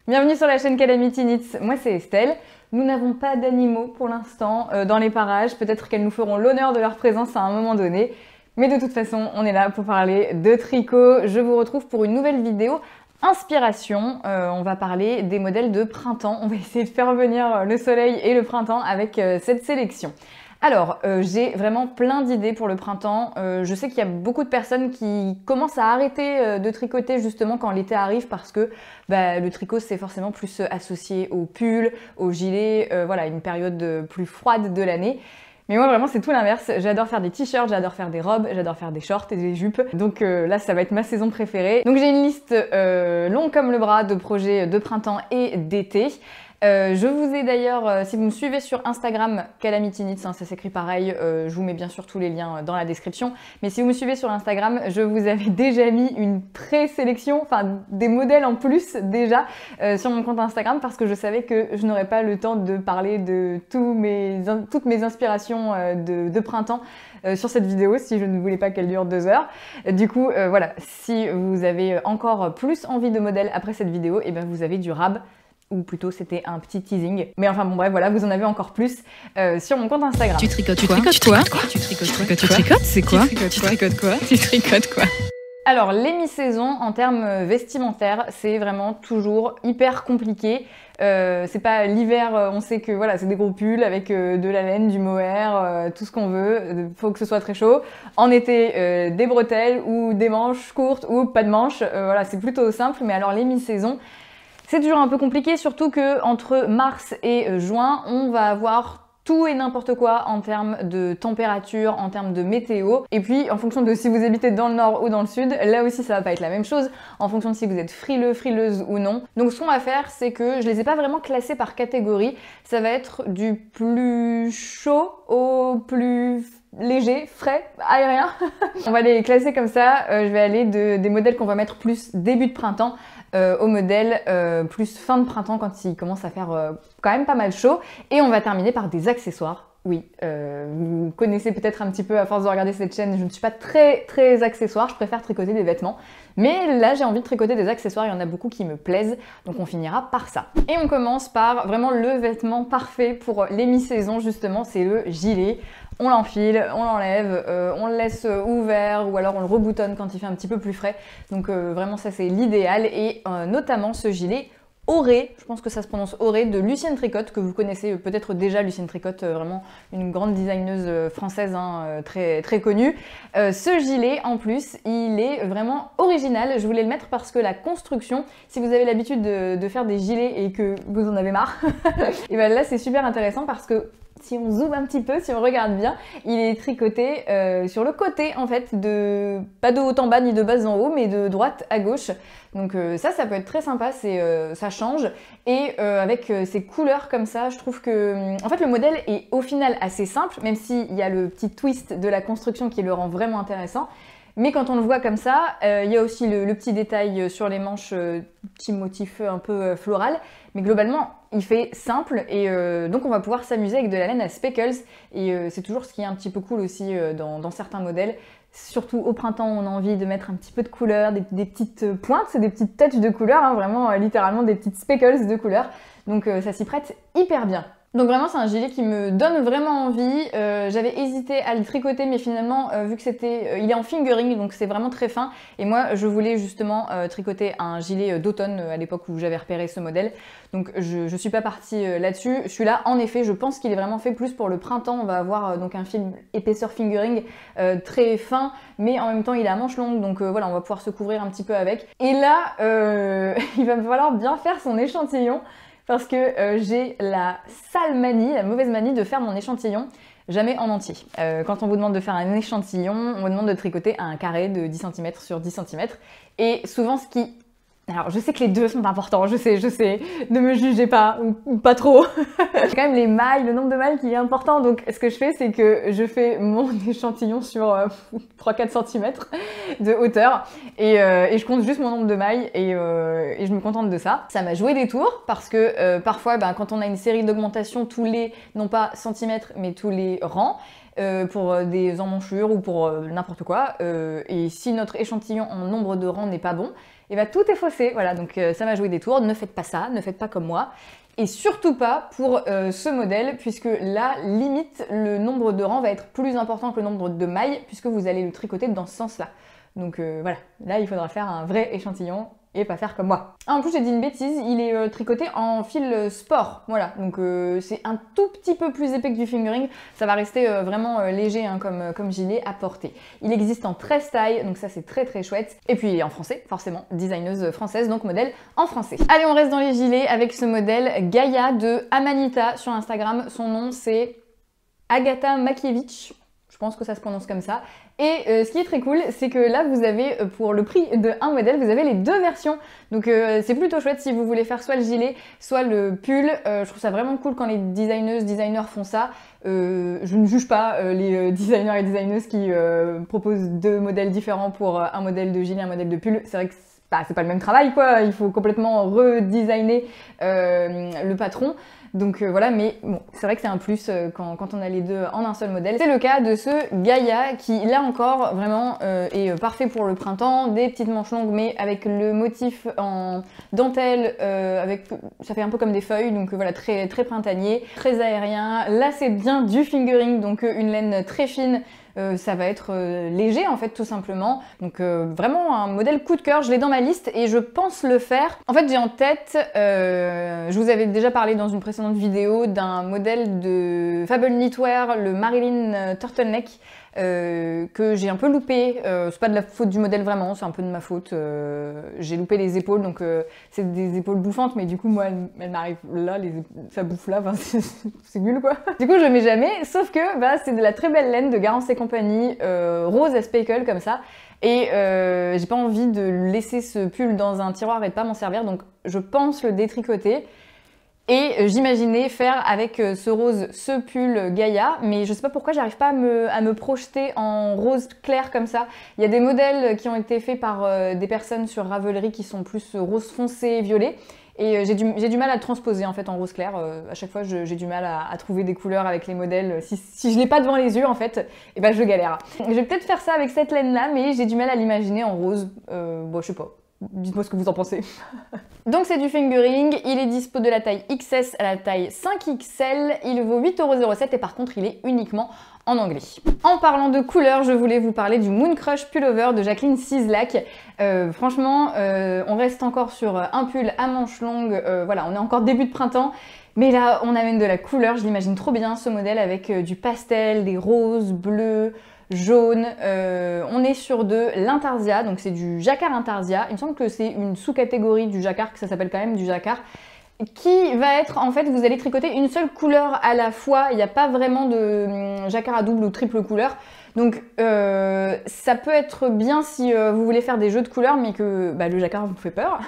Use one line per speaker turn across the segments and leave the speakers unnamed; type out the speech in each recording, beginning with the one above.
Bienvenue sur la chaîne Calamity Knits, moi c'est Estelle. Nous n'avons pas d'animaux pour l'instant dans les parages, peut-être qu'elles nous feront l'honneur de leur présence à un moment donné. Mais de toute façon, on est là pour parler de tricot. Je vous retrouve pour une nouvelle vidéo inspiration. On va parler des modèles de printemps. On va essayer de faire venir le soleil et le printemps avec cette sélection. Alors, j'ai vraiment plein d'idées pour le printemps. Je sais qu'il y a beaucoup de personnes qui commencent à arrêter de tricoter justement quand l'été arrive parce que le tricot c'est forcément plus associé aux pulls, aux gilets, voilà, une période plus froide de l'année. Mais moi vraiment c'est tout l'inverse, j'adore faire des t-shirts, j'adore faire des robes, j'adore faire des shorts et des jupes. Donc là ça va être ma saison préférée. Donc j'ai une liste longue comme le bras de projets de printemps et d'été. Je vous ai d'ailleurs, si vous me suivez sur Instagram, Calamity Knits, hein, ça s'écrit pareil, je vous mets bien sûr tous les liens dans la description. Mais si vous me suivez sur Instagram, je vous avais déjà mis une présélection, enfin des modèles en plus déjà sur mon compte Instagram parce que je savais que je n'aurais pas le temps de parler de toutes mes inspirations de printemps sur cette vidéo si je ne voulais pas qu'elle dure 2 heures. Du coup, voilà, si vous avez encore plus envie de modèles après cette vidéo, et bien vous avez du rab. Ou plutôt c'était un petit teasing. Mais enfin bon bref voilà, vous en avez encore plus sur mon compte Instagram.
Tu tricotes quoi? Tu tricotes quoi? Tu tricotes c'est quoi? Tu tricotes quoi? Tu tricotes quoi?
Alors les mi-saisons en termes vestimentaires, c'est vraiment toujours hyper compliqué. C'est pas l'hiver, on sait que voilà, c'est des gros pulls avec de la laine, du mohair, tout ce qu'on veut, faut que ce soit très chaud. En été, des bretelles ou des manches courtes ou pas de manches, voilà, c'est plutôt simple. Mais alors les mi-saisons, c'est toujours un peu compliqué, surtout que entre mars et juin, on va avoir tout et n'importe quoi en termes de température, en termes de météo. Et puis, en fonction de si vous habitez dans le nord ou dans le sud, là aussi ça va pas être la même chose, en fonction de si vous êtes frileux, frileuse ou non. Donc ce qu'on va faire, c'est que je les ai pas vraiment classés par catégorie. Ça va être du plus chaud au plus léger, frais, aérien. On va les classer comme ça. Je vais aller des modèles qu'on va mettre plus début de printemps au modèle plus fin de printemps quand il commence à faire quand même pas mal chaud. Et on va terminer par des accessoires. Oui, vous connaissez peut-être un petit peu à force de regarder cette chaîne, je ne suis pas très accessoire, je préfère tricoter des vêtements. Mais là j'ai envie de tricoter des accessoires, il y en a beaucoup qui me plaisent, donc on finira par ça. Et on commence par vraiment le vêtement parfait pour les mi-saisons justement, c'est le gilet. On l'enfile, on l'enlève, on le laisse ouvert ou alors on le reboutonne quand il fait un petit peu plus frais. Donc vraiment ça c'est l'idéal et notamment ce gilet Auré, je pense que ça se prononce Auré, de Lucienne Tricotte, que vous connaissez peut-être déjà. Lucienne Tricotte, vraiment une grande designeuse française, hein, très connue. Ce gilet, en plus, il est vraiment original. Je voulais le mettre parce que la construction, si vous avez l'habitude de faire des gilets et que vous en avez marre, et ben là c'est super intéressant parce que si on zoome un petit peu, si on regarde bien, il est tricoté sur le côté en fait, pas de haut en bas ni de bas en haut, mais de droite à gauche. Donc ça peut être très sympa, ça change. Et avec ces couleurs comme ça, je trouve que en fait le modèle est au final assez simple, même s'il y a le petit twist de la construction qui le rend vraiment intéressant. Mais quand on le voit comme ça, il y a aussi le petit détail sur les manches, petit motif un peu floral. Mais globalement, il fait simple et donc on va pouvoir s'amuser avec de la laine à speckles. Et c'est toujours ce qui est un petit peu cool aussi dans certains modèles. Surtout au printemps, on a envie de mettre un petit peu de couleur, des petites pointes, des petites touches de couleur, hein, vraiment littéralement des petites speckles de couleur. Donc ça s'y prête hyper bien. Donc vraiment c'est un gilet qui me donne vraiment envie. J'avais hésité à le tricoter mais finalement vu que il est en fingering donc c'est vraiment très fin et moi je voulais justement tricoter un gilet d'automne à l'époque où j'avais repéré ce modèle. Donc je suis pas partie là-dessus. Celui-là en effet je pense qu'il est vraiment fait plus pour le printemps. On va avoir donc un fil épaisseur fingering très fin mais en même temps il est à manches longues donc voilà on va pouvoir se couvrir un petit peu avec. Et là il va me falloir bien faire son échantillon. Parce que j'ai la sale manie, la mauvaise manie de faire mon échantillon jamais en entier. Quand on vous demande de faire un échantillon, on vous demande de tricoter un carré de 10 cm sur 10 cm. Et souvent ce qui... Alors je sais que les deux sont importants, je sais, ne me jugez pas, ou pas trop. C'est quand même les mailles, le nombre de mailles qui est important, donc ce que je fais c'est que je fais mon échantillon sur 3-4 cm de hauteur et je compte juste mon nombre de mailles et je me contente de ça. Ça m'a joué des tours parce que parfois quand on a une série d'augmentations tous les, non pas centimètres mais tous les rangs, pour des emmanchures ou pour n'importe quoi, et si notre échantillon en nombre de rangs n'est pas bon, et bah tout est faussé. Voilà, donc ça m'a joué des tours. Ne faites pas ça, ne faites pas comme moi. Et surtout pas pour ce modèle, puisque là, limite, le nombre de rangs va être plus important que le nombre de mailles, puisque vous allez le tricoter dans ce sens-là. Donc voilà, là il faudra faire un vrai échantillon et pas faire comme moi. Ah, en plus j'ai dit une bêtise, il est tricoté en fil sport, voilà, donc c'est un tout petit peu plus épais que du fingering, ça va rester vraiment léger hein, comme gilet à porter. Il existe en 13 tailles, donc ça c'est très très chouette, et puis il est en français, forcément, designeuse française, donc modèle en français. Allez, on reste dans les gilets avec ce modèle Gaïa de Amanita sur Instagram, son nom c'est Agata Makiewicz. Je pense que ça se prononce comme ça. Et ce qui est très cool, c'est que là, vous avez, pour le prix d'un modèle, vous avez les deux versions. Donc c'est plutôt chouette si vous voulez faire soit le gilet, soit le pull. Je trouve ça vraiment cool quand les designers font ça. Je ne juge pas les designers et designeuses qui proposent deux modèles différents pour un modèle de gilet et un modèle de pull. C'est vrai que c'est pas le même travail, quoi. Il faut complètement redesigner le patron. Donc voilà, mais bon, c'est vrai que c'est un plus quand on a les deux en un seul modèle. C'est le cas de ce Gaïa qui, là encore, vraiment est parfait pour le printemps. Des petites manches longues, mais avec le motif en dentelle, ça fait un peu comme des feuilles, donc voilà, très, très printanier, très aérien. Là, c'est bien du fingering, donc une laine très fine. Ça va être léger en fait tout simplement, donc vraiment un modèle coup de cœur, je l'ai dans ma liste et je pense le faire. En fait j'ai en tête, je vous avais déjà parlé dans une précédente vidéo d'un modèle de Fable Knitwear, le Marilyn Turtleneck, que j'ai un peu loupé, c'est pas de la faute du modèle vraiment, c'est un peu de ma faute, j'ai loupé les épaules, donc c'est des épaules bouffantes, mais du coup moi elle m'arrive là, ça bouffe là, c'est nul quoi. Du coup je le mets jamais, sauf que bah, c'est de la très belle laine de Garance et compagnie, rose à speckle comme ça, et j'ai pas envie de laisser ce pull dans un tiroir et de pas m'en servir, donc je pense le détricoter. Et j'imaginais faire avec ce rose, ce pull Gaïa, mais je sais pas pourquoi j'arrive pas à me projeter en rose clair comme ça. Il y a des modèles qui ont été faits par des personnes sur Ravelry qui sont plus rose foncé, violet. Et j'ai du mal à transposer en fait en rose clair. À chaque fois j'ai du mal à trouver des couleurs avec les modèles. Si je l'ai pas devant les yeux en fait, et ben je galère. Je vais peut-être faire ça avec cette laine là, mais j'ai du mal à l'imaginer en rose. Bon, je sais pas. Dites-moi ce que vous en pensez. Donc c'est du fingering, il est dispo de la taille XS à la taille 5XL, il vaut 8,07€ et par contre il est uniquement en anglais. En parlant de couleurs, je voulais vous parler du Moon Crush Pullover de Jacqueline Cislac. Franchement, on reste encore sur un pull à manches longues, voilà, on est encore début de printemps. Mais là, on amène de la couleur, je l'imagine trop bien ce modèle avec du pastel, des roses, bleus, jaune, on est sur de l'intarsia, donc c'est du jacquard intarsia, il me semble que c'est une sous-catégorie du jacquard, que ça s'appelle quand même du jacquard, qui va être, en fait, vous allez tricoter une seule couleur à la fois, il n'y a pas vraiment de jacquard à double ou triple couleur, donc ça peut être bien si vous voulez faire des jeux de couleurs mais que bah, le jacquard vous fait peur.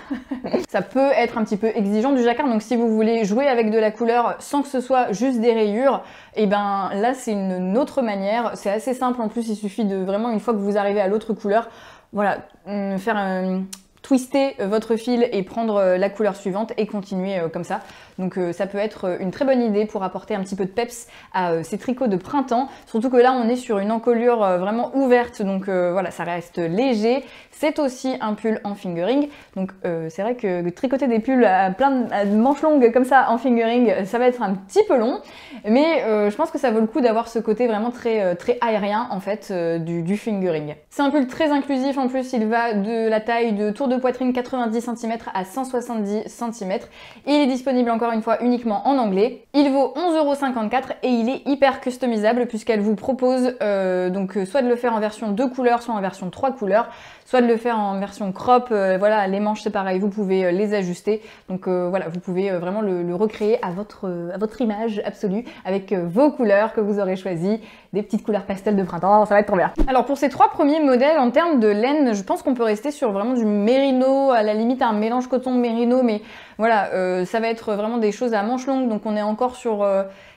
Ça peut être un petit peu exigeant du jacquard, donc si vous voulez jouer avec de la couleur sans que ce soit juste des rayures, et ben là c'est une autre manière, c'est assez simple en plus, il suffit de vraiment une fois que vous arrivez à l'autre couleur, voilà, faire un... twister votre fil et prendre la couleur suivante et continuer comme ça. Donc ça peut être une très bonne idée pour apporter un petit peu de peps à ces tricots de printemps. Surtout que là on est sur une encolure vraiment ouverte, donc voilà, ça reste léger. C'est aussi un pull en fingering, donc c'est vrai que tricoter des pulls à de manches longues comme ça en fingering, ça va être un petit peu long, mais je pense que ça vaut le coup d'avoir ce côté vraiment très, très aérien en fait du fingering. C'est un pull très inclusif en plus, il va de la taille de tour de poitrine 90 cm à 170 cm. Il est disponible encore une fois uniquement en anglais. Il vaut 11,54€ et il est hyper customisable puisqu'elle vous propose donc soit de le faire en version 2 couleurs, soit en version 3 couleurs, soit de le faire en version crop, voilà, les manches c'est pareil, vous pouvez les ajuster. Donc voilà, vous pouvez vraiment le recréer à votre image absolue avec vos couleurs que vous aurez choisies, des petites couleurs pastel de printemps, ça va être trop bien. Alors pour ces 3 premiers modèles, en termes de laine, je pense qu'on peut rester sur vraiment du mérino, à la limite un mélange coton-mérino, mais voilà, ça va être vraiment des choses à manches longues, donc on est encore sur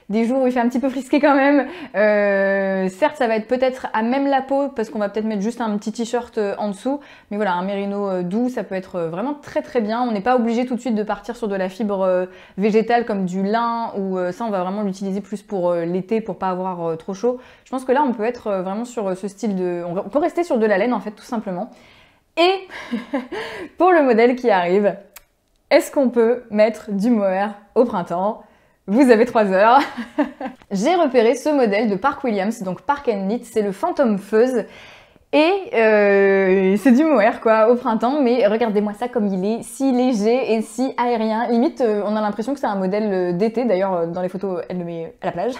des jours où il fait un petit peu frisqué quand même. Certes, ça va être peut-être à même la peau, parce qu'on va peut-être mettre juste un petit t-shirt en dessous, mais voilà, un mérino doux, ça peut être vraiment très très bien. On n'est pas obligé tout de suite de partir sur de la fibre végétale comme du lin, ou ça on va vraiment l'utiliser plus pour l'été, pour pas avoir trop chaud. Je pense que là on peut être vraiment sur ce style de... On peut rester sur de la laine en fait, tout simplement. Et pour le modèle qui arrive, est-ce qu'on peut mettre du mohair au printemps? Vous avez 3 heures. J'ai repéré ce modèle de Park Williams, donc Park & Knit, c'est le Phantom Fuzz. Et c'est du mohair quoi au printemps, mais regardez-moi ça comme il est si léger et si aérien. Limite, on a l'impression que c'est un modèle d'été. D'ailleurs, dans les photos, elle le met à la plage.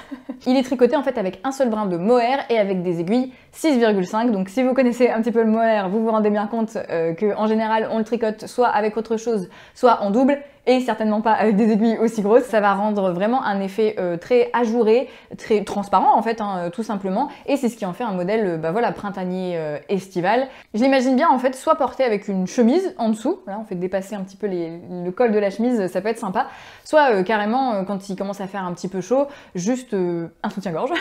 Il est tricoté en fait avec un seul brin de mohair et avec des aiguilles 6,5. Donc si vous connaissez un petit peu le mohair, vous vous rendez bien compte qu'en général, on le tricote soit avec autre chose, soit en double. Et certainement pas avec des aiguilles aussi grosses. Ça va rendre vraiment un effet très ajouré, très transparent en fait, hein, tout simplement. Et c'est ce qui en fait un modèle voilà, printanier estival. Je l'imagine bien en fait soit porté avec une chemise en dessous, là on fait dépasser un petit peu le col de la chemise, ça peut être sympa. Soit carrément quand il commence à faire un petit peu chaud, juste un soutien-gorge.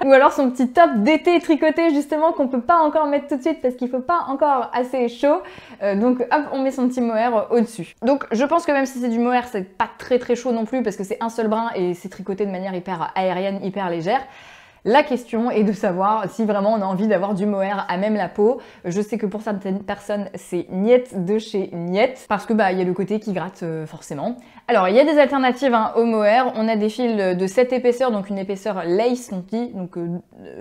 Ou alors son petit top d'été tricoté justement qu'on peut pas encore mettre tout de suite parce qu'il faut pas encore assez chaud. Donc hop, on met son petit mohair au-dessus. Donc je pense que même si c'est du mohair, c'est pas très chaud non plus parce que c'est un seul brin et c'est tricoté de manière hyper aérienne, hyper légère. La question est de savoir si vraiment on a envie d'avoir du mohair à même la peau. Je sais que pour certaines personnes, c'est Niet de chez Niet, parce que il y a le côté qui gratte forcément. Alors, il y a des alternatives hein, au mohair. On a des fils de cette épaisseur, donc une épaisseur lace, on dit, donc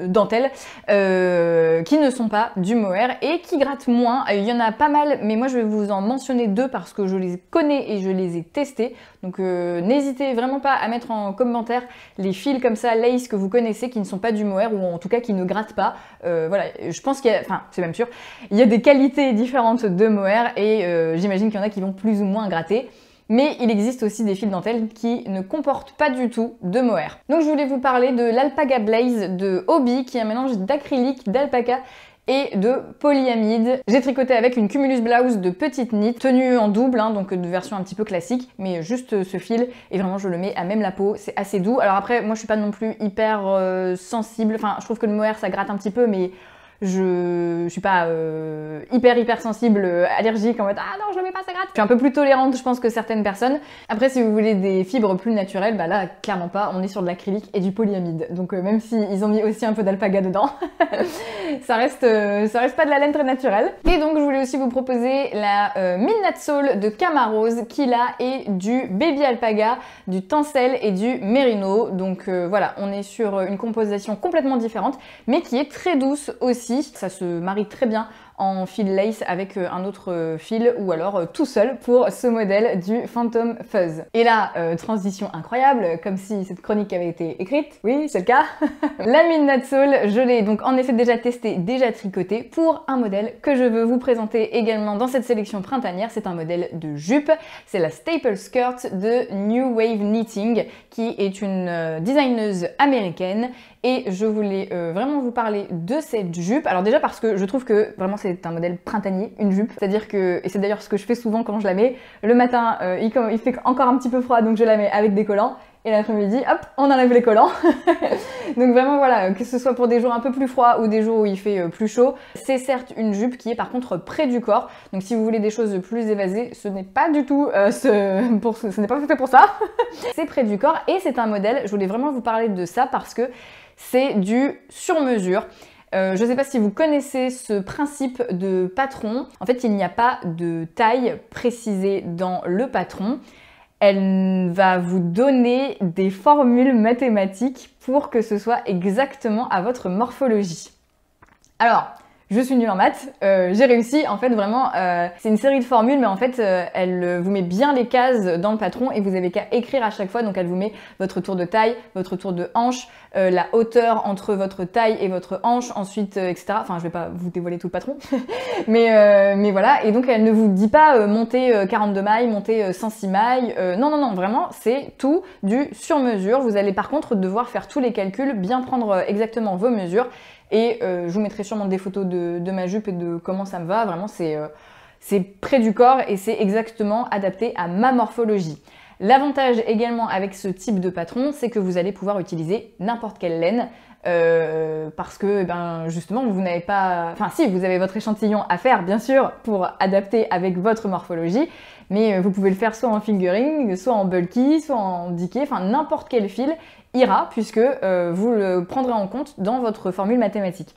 dentelle, qui ne sont pas du mohair et qui grattent moins. Il y en a pas mal, mais moi je vais vous en mentionner 2 parce que je les connais et je les ai testés. Donc n'hésitez vraiment pas à mettre en commentaire les fils comme ça, lace, que vous connaissez, qui ne sont pas du mohair ou en tout cas qui ne grattent pas. Voilà, je pense qu'il y a, enfin c'est même sûr, il y a des qualités différentes de mohair et j'imagine qu'il y en a qui vont plus ou moins gratter. Mais il existe aussi des fils dentelle qui ne comportent pas du tout de mohair. Donc je voulais vous parler de l'Alpaca Blaze de Hobbii, qui est un mélange d'acrylique, d'alpaca et de polyamide. J'ai tricoté avec une Cumulus Blouse de petite knit, tenue en double, hein, donc de version un petit peu classique, mais juste ce fil, et vraiment je le mets à même la peau, c'est assez doux. Alors après, moi je suis pas non plus hyper sensible, enfin je trouve que le mohair ça gratte un petit peu, mais je suis pas hyper sensible, allergique en mode ah non je le mets pas ça gratte. Je suis un peu plus tolérante je pense que certaines personnes. Après si vous voulez des fibres plus naturelles, là clairement pas, on est sur de l'acrylique et du polyamide. Donc même si ils ont mis aussi un peu d'alpaga dedans, ça reste pas de la laine très naturelle. Et donc je voulais aussi vous proposer la Midnight Soul de Camarose qui là est du baby alpaga, du tencel et du mérino. Donc voilà, on est sur une composition complètement différente mais qui est très douce aussi. Ça se marie très bien en fil lace avec un autre fil ou alors tout seul pour ce modèle du Phantom Fuzz. Et là, transition incroyable, comme si cette chronique avait été écrite. Oui, c'est le cas. La Midnight Soul, je l'ai donc en effet déjà testée, déjà tricotée pour un modèle que je veux vous présenter également dans cette sélection printanière. C'est un modèle de jupe. C'est la Staple Skirt de New Wave Knitting qui est une designeuse américaine. Et je voulais vraiment vous parler de cette jupe. Alors déjà parce que je trouve que vraiment c'est un modèle printanier, une jupe. C'est-à-dire que, et c'est d'ailleurs ce que je fais souvent quand je la mets, le matin il fait encore un petit peu froid donc je la mets avec des collants. Et l'après-midi, hop, on enlève les collants. Donc vraiment voilà, que ce soit pour des jours un peu plus froids ou des jours où il fait plus chaud, c'est certes une jupe qui est par contre près du corps. Donc si vous voulez des choses plus évasées, ce n'est pas du tout ce n'est pas fait pour ça. C'est près du corps et c'est un modèle, je voulais vraiment vous parler de ça parce que c'est du sur-mesure. Je ne sais pas si vous connaissez ce principe de patron. En fait, il n'y a pas de taille précisée dans le patron. Elle va vous donner des formules mathématiques pour que ce soit exactement à votre morphologie. Alors, je suis nulle en maths, j'ai réussi, en fait vraiment, c'est une série de formules, mais en fait elle vous met bien les cases dans le patron et vous avez qu'à écrire à chaque fois, donc elle vous met votre tour de taille, votre tour de hanche, la hauteur entre votre taille et votre hanche, ensuite etc. Enfin je vais pas vous dévoiler tout le patron, mais voilà, et donc elle ne vous dit pas montez 42 mailles, montez 106 mailles, non, vraiment c'est tout du sur-mesure. Vous allez par contre devoir faire tous les calculs, bien prendre exactement vos mesures. Et je vous mettrai sûrement des photos de ma jupe et de comment ça me va. Vraiment, c'est près du corps et c'est exactement adapté à ma morphologie. L'avantage également avec ce type de patron, c'est que vous allez pouvoir utiliser n'importe quelle laine. Parce que justement vous n'avez pas... Enfin si, vous avez votre échantillon à faire bien sûr pour adapter avec votre morphologie, mais vous pouvez le faire soit en fingering, soit en bulky, soit en diquet, enfin n'importe quel fil ira puisque vous le prendrez en compte dans votre formule mathématique.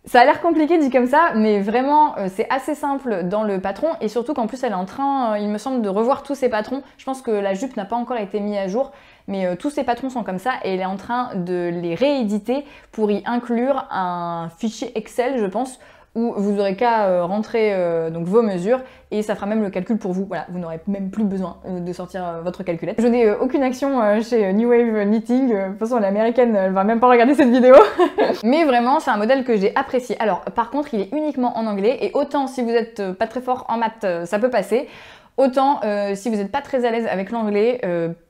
Ça a l'air compliqué dit comme ça, mais vraiment c'est assez simple dans le patron et surtout qu'en plus elle est en train, il me semble, de revoir tous ses patrons. Je pense que la jupe n'a pas encore été mise à jour, mais tous ses patrons sont comme ça et elle est en train de les rééditer pour y inclure un fichier Excel, je pense, où vous aurez qu'à rentrer donc vos mesures et ça fera même le calcul pour vous. Voilà, vous n'aurez même plus besoin de sortir votre calculette. Je n'ai aucune action chez New Wave Knitting. De toute façon, elle est américaine, elle va même pas regarder cette vidéo. Mais vraiment, c'est un modèle que j'ai apprécié. Alors, par contre, il est uniquement en anglais et autant si vous êtes pas très fort en maths, ça peut passer. Autant si vous n'êtes pas très à l'aise avec l'anglais,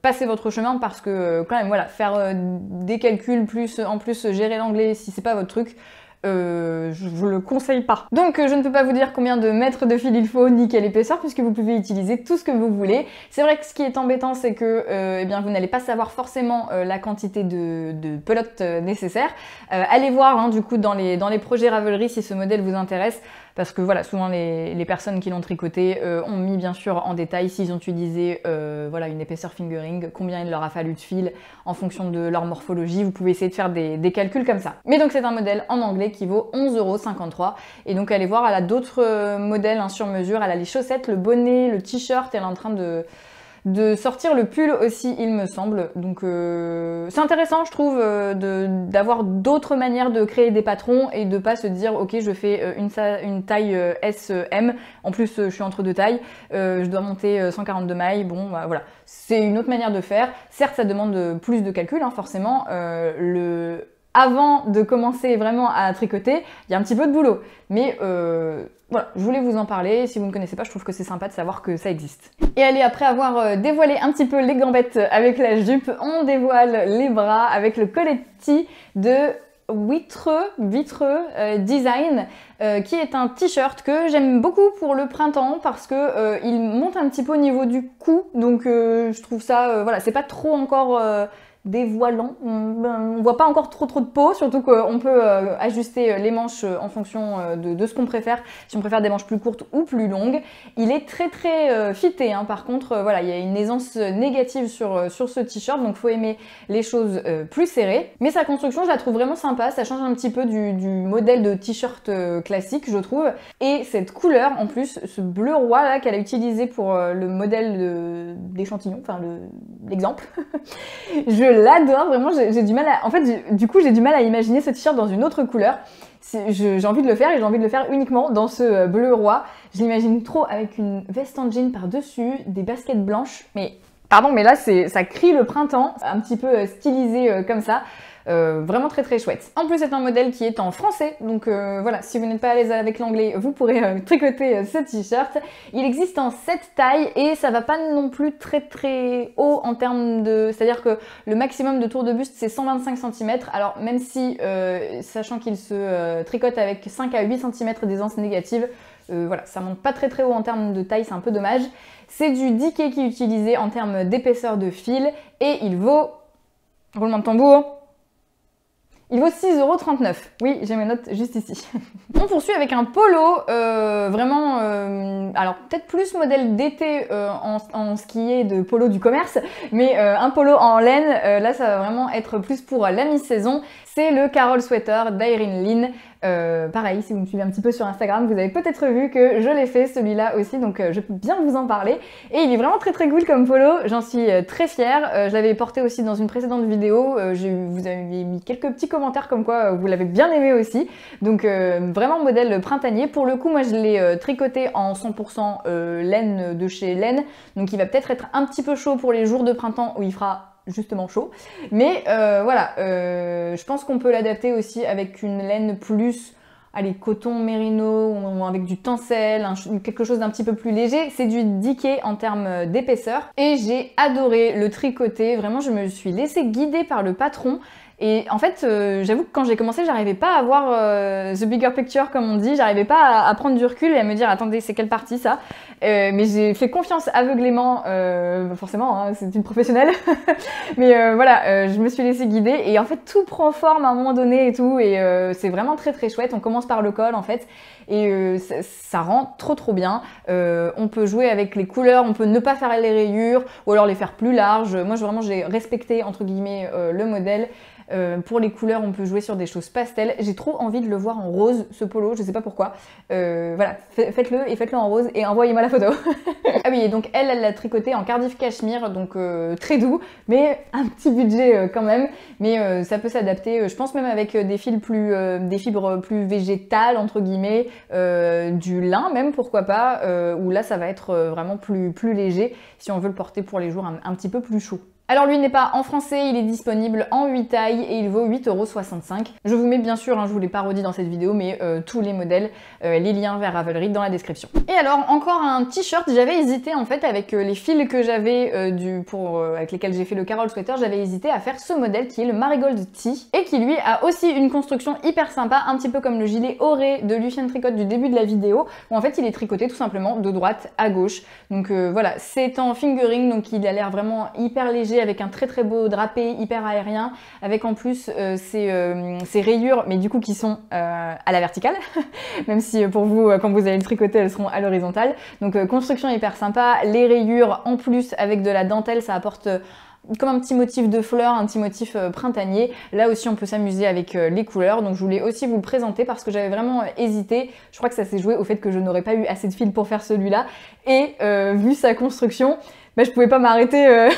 passez votre chemin parce que quand même, voilà, faire des calculs plus en plus gérer l'anglais si c'est pas votre truc. Je vous le conseille pas. Donc je ne peux pas vous dire combien de mètres de fil il faut ni quelle épaisseur puisque vous pouvez utiliser tout ce que vous voulez. C'est vrai que ce qui est embêtant c'est que eh bien, vous n'allez pas savoir forcément la quantité de pelote nécessaire. Allez voir hein, du coup dans les projets Ravelry si ce modèle vous intéresse. Parce que voilà, souvent les personnes qui l'ont tricoté ont mis bien sûr en détail s'ils ont utilisé voilà, une épaisseur fingering, combien il leur a fallu de fil en fonction de leur morphologie. Vous pouvez essayer de faire des calculs comme ça. Mais donc c'est un modèle en anglais qui vaut 11,53 €. Et donc allez voir, elle a d'autres modèles hein, sur mesure. Elle a les chaussettes, le bonnet, le t-shirt. Elle est en train de sortir le pull aussi, il me semble. Donc c'est intéressant, je trouve, d'avoir d'autres manières de créer des patrons et de pas se dire ok, je fais une taille SM. En plus, je suis entre deux tailles. Je dois monter 142 mailles. Bon, bah, voilà. C'est une autre manière de faire. Certes, ça demande plus de calcul, hein, forcément. Avant de commencer vraiment à tricoter, il y a un petit peu de boulot. Mais voilà, je voulais vous en parler. Si vous ne connaissez pas, je trouve que c'est sympa de savoir que ça existe. Et allez, après avoir dévoilé un petit peu les gambettes avec la jupe, on dévoile les bras avec le colletti de Vitreux Design, qui est un t-shirt que j'aime beaucoup pour le printemps parce que il monte un petit peu au niveau du cou. Donc je trouve ça, voilà, c'est pas trop encore dévoilant. On voit pas encore trop de peau, surtout qu'on peut ajuster les manches en fonction de ce qu'on préfère, si on préfère des manches plus courtes ou plus longues. Il est très fité, hein. Par contre, voilà, il y a une aisance négative sur ce t-shirt, donc faut aimer les choses plus serrées. Mais sa construction, je la trouve vraiment sympa, ça change un petit peu du modèle de t-shirt classique, je trouve. Et cette couleur, en plus, ce bleu roi là qu'elle a utilisé pour le modèle d'échantillon, enfin l'exemple, je l'adore, vraiment, j'ai du mal à... En fait, du coup, j'ai du mal à imaginer ce t-shirt dans une autre couleur. J'ai envie de le faire et j'ai envie de le faire uniquement dans ce bleu roi. Je l'imagine trop avec une veste en jean par-dessus, des baskets blanches, mais... Pardon, mais là, ça crie le printemps, un petit peu stylisé comme ça. Vraiment très chouette. En plus c'est un modèle qui est en français, donc voilà, si vous n'êtes pas à l'aise avec l'anglais, vous pourrez tricoter ce t-shirt. Il existe en 7 tailles et ça va pas non plus très haut en termes de... C'est-à-dire que le maximum de tour de buste c'est 125 cm, alors même si, sachant qu'il se tricote avec 5 à 8 cm d'aisance négative, voilà, ça monte pas très haut en termes de taille, c'est un peu dommage. C'est du Dikké qui est utilisé en termes d'épaisseur de fil et il vaut... Roulement de tambour. Il vaut 6,39 €. Oui, j'ai mes notes juste ici. On poursuit avec un polo, vraiment, alors peut-être plus modèle d'été en ce qui est de polo du commerce, mais un polo en laine, là ça va vraiment être plus pour la mi-saison. C'est le Carol Sweater d'Irene Lin. Pareil, si vous me suivez un petit peu sur Instagram, vous avez peut-être vu que je l'ai fait celui-là aussi, donc je peux bien vous en parler. Et il est vraiment très cool comme polo, j'en suis très fière. Je l'avais porté aussi dans une précédente vidéo, vous avez mis quelques petits commentaires comme quoi vous l'avez bien aimé aussi. Donc vraiment modèle printanier. Pour le coup, moi je l'ai tricoté en 100% laine de chez Laine, donc il va peut-être être un petit peu chaud pour les jours de printemps où il fera justement chaud, mais voilà, je pense qu'on peut l'adapter aussi avec une laine plus, allez, coton mérino ou avec du tencel, quelque chose d'un petit peu plus léger. C'est du Dikké en termes d'épaisseur et j'ai adoré le tricoter, vraiment je me suis laissée guider par le patron. Et en fait, j'avoue que quand j'ai commencé, j'arrivais pas à voir the bigger picture comme on dit, j'arrivais pas à prendre du recul et à me dire attendez c'est quelle partie ça, mais j'ai fait confiance aveuglément, forcément hein, c'est une professionnelle, mais voilà, je me suis laissée guider et en fait tout prend forme à un moment donné et tout et c'est vraiment très chouette. On commence par le col en fait et ça rend trop bien. On peut jouer avec les couleurs, on peut ne pas faire les rayures ou alors les faire plus larges. Moi vraiment j'ai respecté entre guillemets le modèle. Pour les couleurs, on peut jouer sur des choses pastel. J'ai trop envie de le voir en rose, ce polo, je sais pas pourquoi. Voilà, faites-le et faites-le en rose et envoyez-moi la photo. Ah oui, et donc elle l'a tricoté en Cardiff Cashmere, donc très doux, mais un petit budget quand même. Mais ça peut s'adapter, je pense même avec des fibres plus végétales, entre guillemets, du lin même, pourquoi pas, où là ça va être vraiment plus léger si on veut le porter pour les jours un petit peu plus chauds. Alors lui n'est pas en français, il est disponible en 8 tailles et il vaut 8,65 €. Je vous mets bien sûr, je vous les parodie dans cette vidéo, mais tous les modèles, les liens vers Ravelry dans la description. Et alors encore un t-shirt, j'avais hésité en fait avec les fils que j'avais avec lesquels j'ai fait le Carol Sweater, j'avais hésité à faire ce modèle qui est le Marigold Tee et qui lui a aussi une construction hyper sympa, un petit peu comme le gilet Auré de Lucien Tricotte du début de la vidéo, où en fait il est tricoté tout simplement de droite à gauche. Donc voilà, c'est en fingering, donc il a l'air vraiment hyper léger, avec un très beau drapé hyper aérien, avec en plus ces rayures, mais du coup qui sont à la verticale, même si pour vous, quand vous allez le tricoter, elles seront à l'horizontale. Donc construction hyper sympa, les rayures en plus avec de la dentelle, ça apporte comme un petit motif de fleurs, un petit motif printanier. Là aussi on peut s'amuser avec les couleurs, donc je voulais aussi vous le présenter parce que j'avais vraiment hésité. Je crois que ça s'est joué au fait que je n'aurais pas eu assez de fils pour faire celui-là, et vu sa construction, bah, je pouvais pas m'arrêter.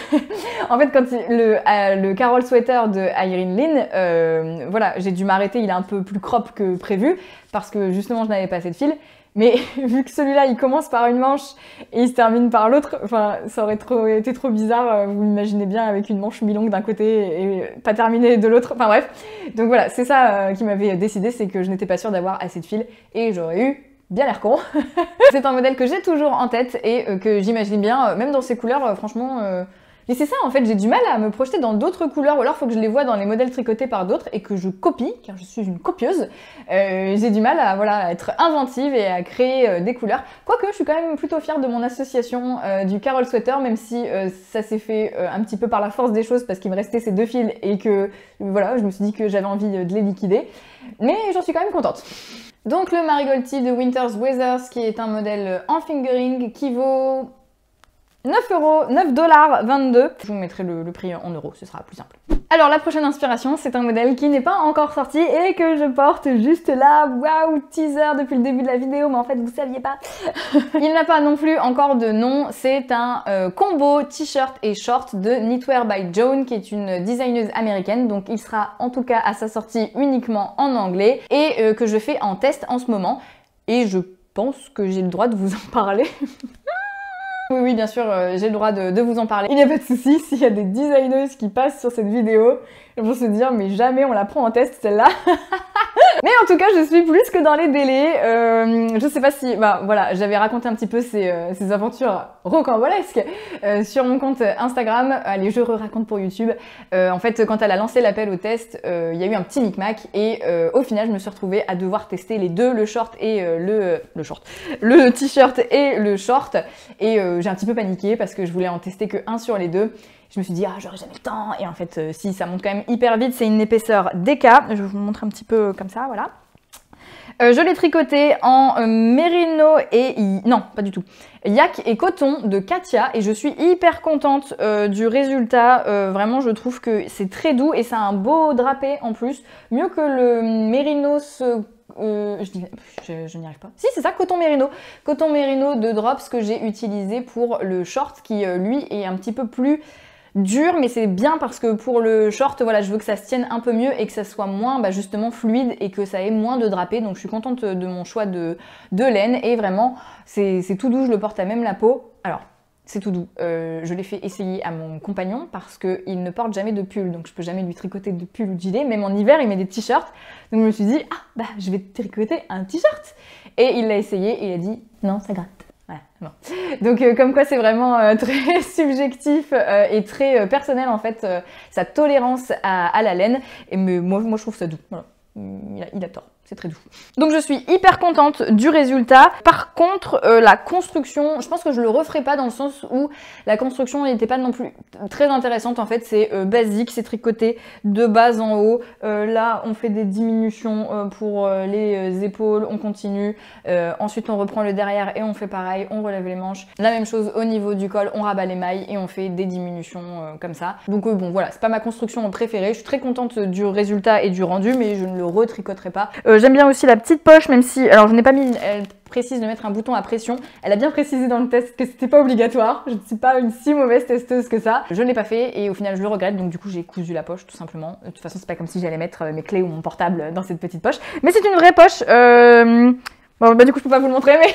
En fait, quand le Carol Sweater de Irene Lynn, voilà, j'ai dû m'arrêter, il est un peu plus crop que prévu, parce que justement je n'avais pas assez de fil. Mais vu que celui-là il commence par une manche et il se termine par l'autre, enfin ça aurait été trop bizarre, vous l'imaginez bien, avec une manche mi-longue d'un côté et pas terminée de l'autre, enfin bref. Donc voilà, c'est ça qui m'avait décidé, c'est que je n'étais pas sûre d'avoir assez de fil et j'aurais eu bien l'air con. C'est un modèle que j'ai toujours en tête et que j'imagine bien, même dans ces couleurs, franchement... Mais c'est ça en fait, j'ai du mal à me projeter dans d'autres couleurs, ou alors il faut que je les vois dans les modèles tricotés par d'autres et que je copie, car je suis une copieuse. J'ai du mal à voilà, être inventive et à créer des couleurs. Quoique je suis quand même plutôt fière de mon association du Carol Sweater, même si ça s'est fait un petit peu par la force des choses parce qu'il me restait ces deux fils et que voilà, je me suis dit que j'avais envie de les liquider. Mais j'en suis quand même contente. Donc le Marigold Tee de Winter's Weathers, qui est un modèle en fingering qui vaut 9,22 €. Je vous mettrai le prix en euros, ce sera plus simple. Alors la prochaine inspiration, c'est un modèle qui n'est pas encore sorti et que je porte juste là. Waouh, teaser depuis le début de la vidéo, mais en fait vous saviez pas. Il n'a pas non plus encore de nom, c'est un combo t-shirt et short de Knitwear by Joan, qui est une designeuse américaine, donc il sera en tout cas à sa sortie uniquement en anglais et que je fais en test en ce moment. Et je pense que j'ai le droit de vous en parler. Oui, bien sûr, j'ai le droit de vous en parler. Il n'y a pas de souci, s'il y a des designeuses qui passent sur cette vidéo, elles vont se dire, mais jamais on la prend en test celle-là. Mais en tout cas, je suis plus que dans les délais. Je sais pas si... Bah voilà, j'avais raconté un petit peu ces aventures rocambolesques sur mon compte Instagram. Allez, je raconte pour YouTube. En fait, quand elle a lancé l'appel au test, il y a eu un petit micmac et au final, je me suis retrouvée à devoir tester les deux, le short et le t-shirt et le short. Et j'ai un petit peu paniqué parce que je voulais en tester que un sur les deux. Je me suis dit, ah, j'aurais jamais le temps. Et en fait, si, ça monte quand même hyper vite. C'est une épaisseur DK. Je vais vous montrer un petit peu comme ça, voilà. Je l'ai tricoté en mérino et... Non, pas du tout. Yak et coton de Katia. Et je suis hyper contente du résultat. Vraiment, je trouve que c'est très doux et ça a un beau drapé en plus. Mieux que le mérino... je n'y arrive pas. Si, c'est ça, coton mérino. Coton mérino de Drops que j'ai utilisé pour le short qui, lui, est un petit peu plus dur, mais c'est bien parce que pour le short, voilà, je veux que ça se tienne un peu mieux et que ça soit moins justement fluide et que ça ait moins de drapé. Donc je suis contente de mon choix de laine et vraiment, c'est tout doux, je le porte à même la peau. Alors, c'est tout doux. Je l'ai fait essayer à mon compagnon parce qu'il ne porte jamais de pull, donc je peux jamais lui tricoter de pull ou de gilet. Même en hiver, il met des t-shirts. Donc je me suis dit, ah, bah je vais tricoter un t-shirt. Et il l'a essayé et il a dit, non, ça gratte. Voilà, bon. Donc comme quoi c'est vraiment très subjectif et très personnel en fait, sa tolérance à la laine. Et mais moi je trouve ça doux. Voilà. Il a tort. c'est très doux. Donc je suis hyper contente du résultat. Par contre, la construction, je pense que je le referai pas dans le sens où la construction n'était pas non plus très intéressante. En fait, c'est basique, c'est tricoté de bas en haut. Là, on fait des diminutions pour les épaules, on continue. Ensuite, on reprend le derrière et on fait pareil, on relève les manches. La même chose au niveau du col, on rabat les mailles et on fait des diminutions comme ça. Donc bon, voilà, c'est pas ma construction préférée. Je suis très contente du résultat et du rendu, mais je ne le retricoterai pas. J'aime bien aussi la petite poche, même si, alors je n'ai pas mis, elle précise de mettre un bouton à pression. Elle a bien précisé dans le test que c'était pas obligatoire. Je ne suis pas une si mauvaise testeuse que ça. Je ne l'ai pas fait et au final je le regrette, donc du coup j'ai cousu la poche tout simplement. De toute façon c'est pas comme si j'allais mettre mes clés ou mon portable dans cette petite poche. Mais c'est une vraie poche. Bon bah du coup je peux pas vous le montrer mais...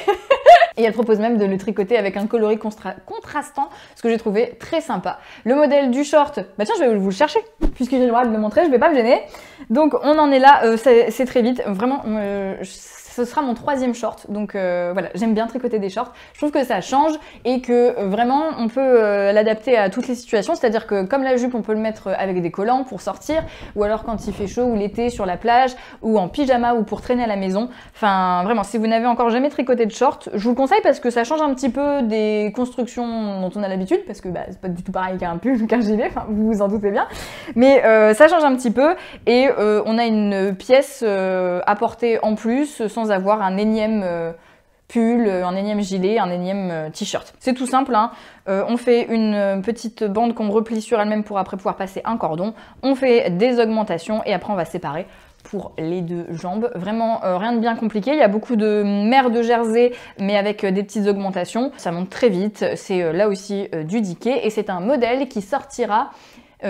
Et elle propose même de le tricoter avec un coloris contrastant, ce que j'ai trouvé très sympa. Le modèle du short, bah tiens je vais vous le chercher, puisque j'ai le droit de le montrer, je vais pas me gêner. Donc on en est là, c'est très vite, vraiment, ce sera mon 3e short, donc voilà, j'aime bien tricoter des shorts. Je trouve que ça change et que vraiment on peut l'adapter à toutes les situations, c'est-à-dire que comme la jupe on peut le mettre avec des collants pour sortir, ou alors quand il fait chaud ou l'été sur la plage, ou en pyjama ou pour traîner à la maison. Enfin vraiment, si vous n'avez encore jamais tricoté de short, je vous le conseille parce que ça change un petit peu des constructions dont on a l'habitude, parce que bah, c'est pas du tout pareil qu'un pull, qu'un gilet, enfin vous vous en doutez bien, mais ça change un petit peu et on a une pièce à porter en plus sans avoir un énième pull, un énième gilet, un énième t-shirt. C'est tout simple, hein. On fait une petite bande qu'on replie sur elle-même pour après pouvoir passer un cordon. On fait des augmentations et après on va séparer pour les 2 jambes. Vraiment rien de bien compliqué. Il y a beaucoup de mère de jersey mais avec des petites augmentations. Ça monte très vite. C'est là aussi du Diké et c'est un modèle qui sortira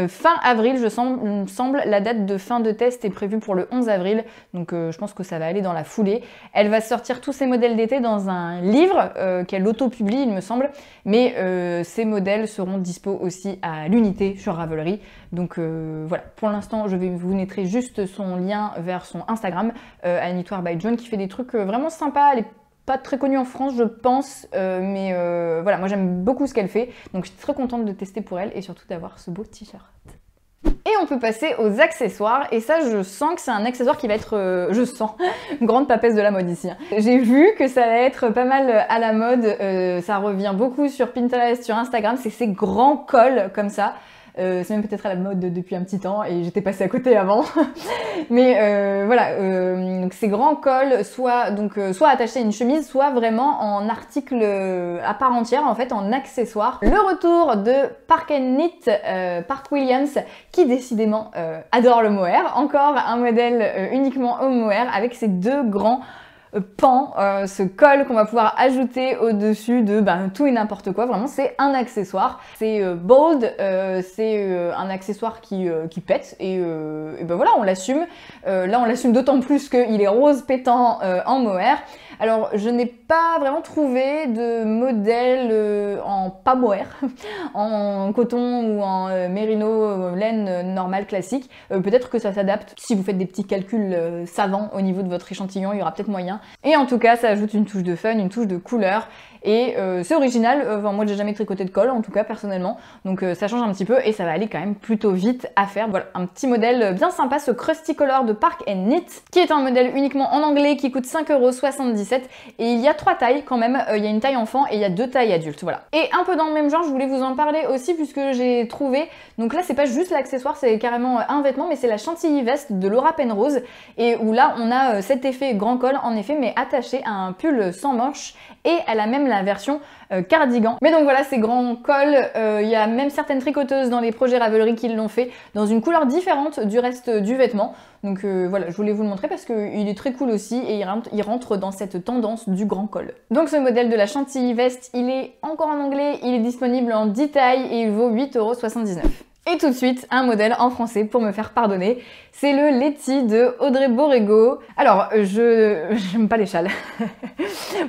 fin avril, il me semble. La date de fin de test est prévue pour le 11 avril, donc je pense que ça va aller dans la foulée. Elle va sortir tous ses modèles d'été dans un livre qu'elle auto-publie, il me semble, mais ces modèles seront dispo aussi à l'unité sur Ravelry. Donc voilà, pour l'instant, je vais vous mettre juste son lien vers son Instagram, à Knitwear by Joan, qui fait des trucs vraiment sympas. Elle est pas très connue en France, je pense, mais voilà, moi j'aime beaucoup ce qu'elle fait, donc je suis très contente de tester pour elle et surtout d'avoir ce beau t-shirt. Et on peut passer aux accessoires, et ça je sens que c'est un accessoire qui va être, je sens, une grande papesse de la mode ici. Hein. J'ai vu que ça allait être pas mal à la mode, ça revient beaucoup sur Pinterest, sur Instagram, c'est ces grands cols comme ça. C'est même peut-être à la mode depuis un petit temps et j'étais passée à côté avant. Mais voilà, donc ces grands cols, soit attachés à une chemise, soit vraiment en article à part entière, en fait, en accessoire. Le retour de Park & Knit, Park Williams, qui décidément adore le mohair. Encore un modèle uniquement au mohair avec ces 2 grands pan, ce col qu'on va pouvoir ajouter au-dessus de tout et n'importe quoi. Vraiment, c'est un accessoire. C'est bold, c'est un accessoire qui pète et ben voilà, on l'assume. Là, on l'assume d'autant plus qu'il est rose pétant en mohair. Alors, je n'ai pas vraiment trouvé de modèle en pas mohair, en coton ou en mérino, laine normale, classique. Peut-être que ça s'adapte. Si vous faites des petits calculs savants au niveau de votre échantillon, il y aura peut-être moyen. Et en tout cas, ça ajoute une touche de fun, une touche de couleur. Et c'est original, enfin, moi j'ai jamais tricoté de colle en tout cas personnellement, donc ça change un petit peu et ça va aller quand même plutôt vite à faire. Voilà, un petit modèle bien sympa, ce Crusty Color de Park & Knit, qui est un modèle uniquement en anglais qui coûte 5,77 € et il y a 3 tailles quand même, il y a une taille enfant et il y a 2 tailles adultes, voilà. Et un peu dans le même genre, je voulais vous en parler aussi puisque j'ai trouvé, donc là c'est pas juste l'accessoire, c'est carrément un vêtement, mais c'est la chantilly veste de Laura Penrose et où là on a cet effet grand col en effet, mais attaché à un pull sans manches et elle a même la version cardigan. Mais donc voilà, ces grands cols, il y a même certaines tricoteuses dans les projets Ravelry qui l'ont fait dans une couleur différente du reste du vêtement. Donc voilà, je voulais vous le montrer parce qu'il est très cool aussi et il rentre dans cette tendance du grand col. Donc ce modèle de la chantilly veste, il est encore en anglais, il est disponible en 10 tailles et il vaut 8,79 €. Et tout de suite, un modèle en français pour me faire pardonner, c'est le Letty de Audrey Borrego. Alors, j'aime pas les châles.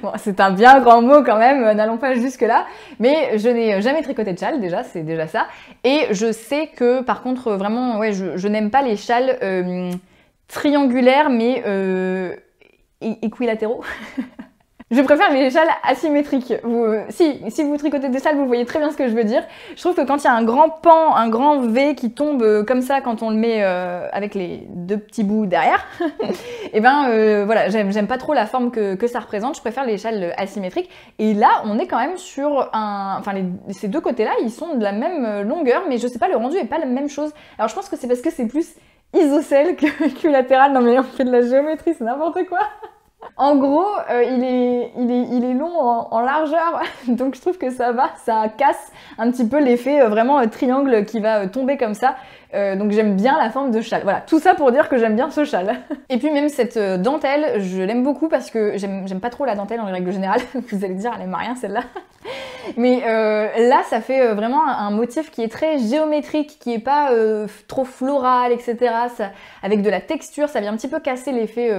Bon, c'est un bien grand mot quand même, n'allons pas jusque là, mais je n'ai jamais tricoté de châle, déjà, c'est déjà ça. Et je sais que, par contre, vraiment, ouais, je n'aime pas les châles triangulaires, mais équilatéraux. Je préfère les châles asymétriques. Si vous tricotez des châles, vous voyez très bien ce que je veux dire. Je trouve que quand il y a un grand pan, un grand V qui tombe comme ça quand on le met avec les deux petits bouts derrière, et ben voilà, j'aime pas trop la forme que ça représente. Je préfère les châles asymétriques. Et là, on est quand même sur enfin ces deux côtés-là, ils sont de la même longueur, mais je sais pas, le rendu est pas la même chose. Alors je pense que c'est parce que c'est plus isocèle que latéral. Non mais on fait de la géométrie, c'est n'importe quoi. En gros, il est long en largeur, donc je trouve que ça casse un petit peu l'effet vraiment triangle qui va tomber comme ça. Donc j'aime bien la forme de châle. Voilà, tout ça pour dire que j'aime bien ce châle. Et puis même cette dentelle, je l'aime beaucoup parce que j'aime pas trop la dentelle en règle générale. Vous allez dire, elle aime rien celle-là. Mais là, ça fait vraiment un motif qui est très géométrique, qui est pas trop floral, etc. Ça, avec de la texture, ça vient un petit peu casser l'effet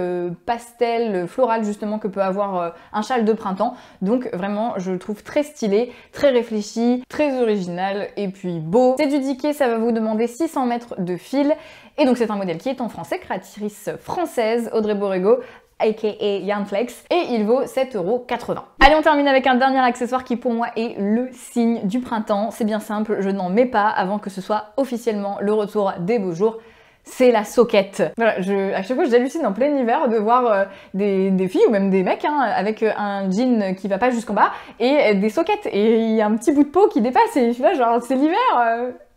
pastel, floral justement que peut avoir un châle de printemps. Donc vraiment, je le trouve très stylé, très réfléchi, très original et puis beau. C'est du Dikké, ça va vous demander 600 mètres de fil. Et donc c'est un modèle qui est en français, créatrice française, Audrey Borrego, aka Yarnflex, et il vaut 7,80 €. Allez, on termine avec un dernier accessoire qui pour moi est le signe du printemps. C'est bien simple, je n'en mets pas avant que ce soit officiellement le retour des beaux jours. C'est la soquette. Voilà, à chaque fois j'hallucine en plein hiver de voir des filles ou même des mecs avec un jean qui va pas jusqu'en bas et des soquettes. Et il y a un petit bout de peau qui dépasse et je suis là genre c'est l'hiver,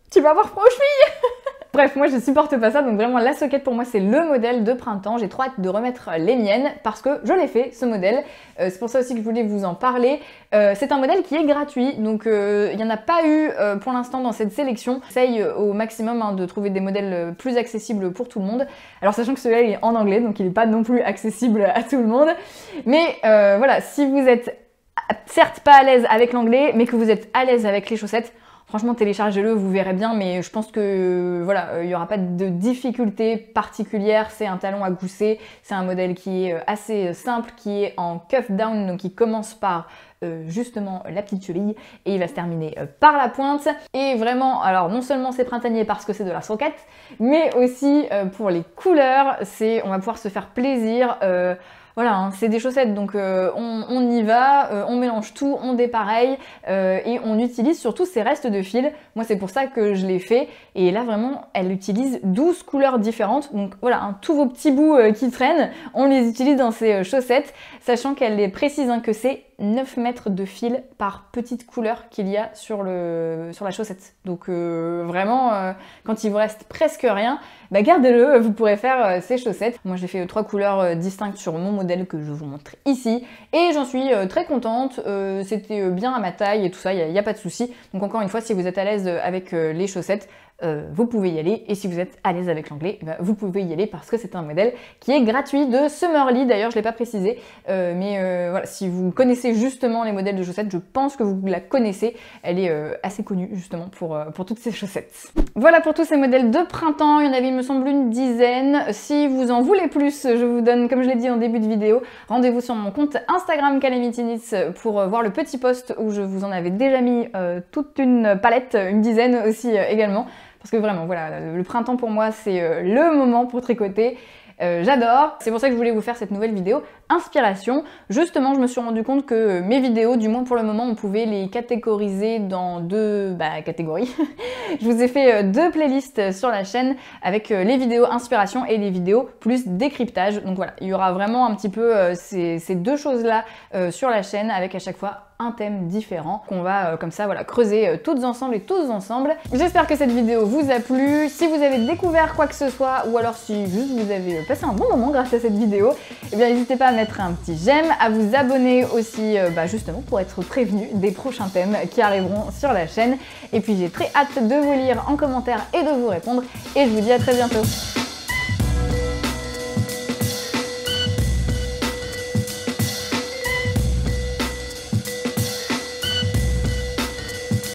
tu vas avoir froid aux chevilles. Bref, moi je supporte pas ça, donc vraiment la soquette pour moi c'est le modèle de printemps. J'ai trop hâte de remettre les miennes parce que je l'ai fait ce modèle. C'est pour ça aussi que je voulais vous en parler. C'est un modèle qui est gratuit, donc il n'y en a pas eu pour l'instant dans cette sélection. J'essaye au maximum de trouver des modèles plus accessibles pour tout le monde. Alors sachant que celui-là il est en anglais, donc il n'est pas non plus accessible à tout le monde. Mais voilà, si vous êtes certes pas à l'aise avec l'anglais, mais que vous êtes à l'aise avec les chaussettes, franchement, téléchargez-le, vous verrez bien, mais je pense que voilà, il n'y aura pas de difficulté particulière. C'est un talon à gousset, c'est un modèle qui est assez simple, qui est en cuff down, donc qui commence par justement la petite cheville et il va se terminer par la pointe. Et vraiment, alors non seulement c'est printanier parce que c'est de la soquette, mais aussi pour les couleurs, on va pouvoir se faire plaisir. Voilà, hein, c'est des chaussettes, donc on y va, on mélange tout, on dépareille et on utilise surtout ces restes de fil. Moi, c'est pour ça que je l'ai fait. Et là, vraiment, elle utilise 12 couleurs différentes. Donc voilà, hein, tous vos petits bouts qui traînent, on les utilise dans ces chaussettes, sachant qu'elle est précise que c'est 9 mètres de fil par petite couleur qu'il y a sur la chaussette. Donc vraiment, quand il vous reste presque rien, bah gardez-le, vous pourrez faire ces chaussettes. Moi j'ai fait 3 couleurs distinctes sur mon modèle que je vous montre ici et j'en suis très contente. C'était bien à ma taille et tout ça, il n'y a pas de souci. Donc encore une fois, si vous êtes à l'aise avec les chaussettes, vous pouvez y aller, et si vous êtes à l'aise avec l'anglais, bah, vous pouvez y aller parce que c'est un modèle qui est gratuit de Summerly. D'ailleurs je ne l'ai pas précisé, mais voilà, si vous connaissez justement les modèles de chaussettes, je pense que vous la connaissez, elle est assez connue justement pour toutes ces chaussettes. Voilà pour tous ces modèles de printemps, il y en avait il me semble une dizaine. Si vous en voulez plus, je vous donne, comme je l'ai dit en début de vidéo, rendez-vous sur mon compte Instagram Calamity Knits pour voir le petit post où je vous en avais déjà mis toute une palette, une dizaine aussi également. Parce que vraiment, voilà, le printemps pour moi, c'est le moment pour tricoter. J'adore. C'est pour ça que je voulais vous faire cette nouvelle vidéo inspiration. Justement, je me suis rendu compte que mes vidéos, du moins pour le moment, on pouvait les catégoriser dans deux catégories. Je vous ai fait 2 playlists sur la chaîne avec les vidéos inspiration et les vidéos plus décryptage. Donc voilà, il y aura vraiment un petit peu ces deux choses-là sur la chaîne avec à chaque fois un thème différent qu'on va comme ça voilà creuser toutes ensemble et tous ensemble. J'espère que cette vidéo vous a plu. Si vous avez découvert quoi que ce soit ou alors si juste vous avez passé un bon moment grâce à cette vidéo, eh bien n'hésitez pas à mettre un petit j'aime, à vous abonner aussi justement pour être prévenu des prochains thèmes qui arriveront sur la chaîne. Et puis j'ai très hâte de vous lire en commentaire et de vous répondre et je vous dis à très bientôt.